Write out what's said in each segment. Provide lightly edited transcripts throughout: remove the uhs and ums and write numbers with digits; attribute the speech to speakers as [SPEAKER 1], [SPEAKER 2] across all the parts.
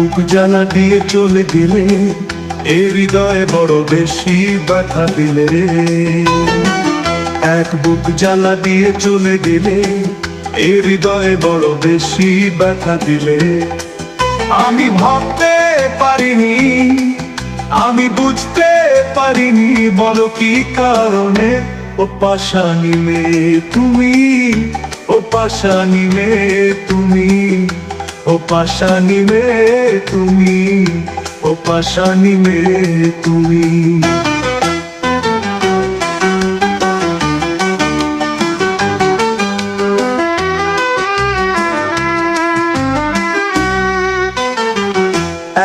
[SPEAKER 1] বুক জ্বালা দিয়ে চলে গেলে, এ হৃদয়ে বড় বেশি ব্যথা দিলে। এক বুক জ্বালা দিয়ে চলে গেলে, এ হৃদয়ে বড় বেশি ব্যথা দিলে। আমি ভাবতে পারিনি, আমি বুঝতে পারিনি, বলো কি কারণে ও পাশানি মেয়ে তুমি, ও পাশানি মেয়ে তুমি, ও পাশানি মেয়ে তুমি, ও পাশানি মেয়ে তুমি।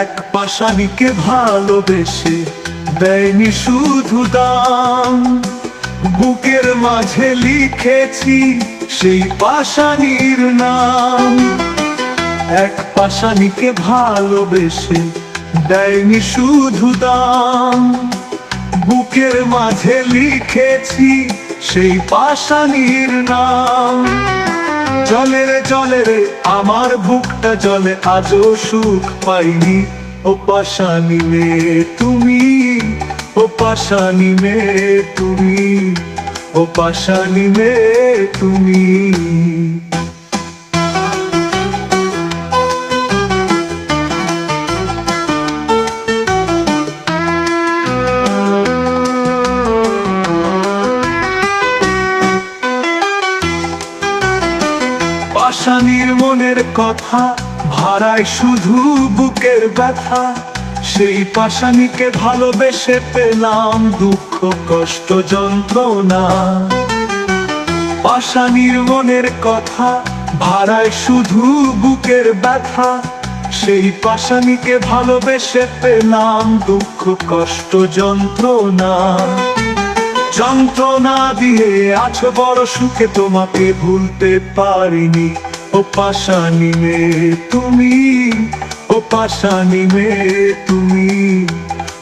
[SPEAKER 1] এক পাশানিকে ভালোবেসে দেয়নি শুধু দাম, বুকের মাঝে লিখেছি সেই পাশানির নাম। এক পাশানিকে ভালোবেসে দেয়নি শুধু দাম, বুকের মাঝে লিখেছি সেই পাশানির নাম। জলে রে জলে রে আমার বুকটা জলে, আজও সুখ পাইনি, ও পাশানি মেয়ে তুমি, ও পাশানি মেয়ে তুমি, ও পাশানি মেয়ে তুমি। পাশানির মনের কথা ভাড়ায় শুধু বুকের ব্যথা, সেই পাশানিকে ভালোবেসে পেলাম দুঃখ কষ্ট যন্ত্রণা। পাশানির মনের কথা ভাড়ায় শুধু বুকের ব্যথা, সেই পাশানিকে ভালোবেসে পেলাম দুঃখ কষ্ট যন্ত্রণা। যন্ত্রণা দিয়ে আছো বড় সুখে, তোমাকে ভুলতে পারিনি, ও পাশানি মেয়ে তুমি, ও পাশানি মেয়ে তুমি,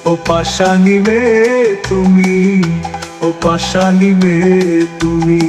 [SPEAKER 1] ও পাশানি মেয়ে তুমি, ও পাশানি মেয়ে তুমি।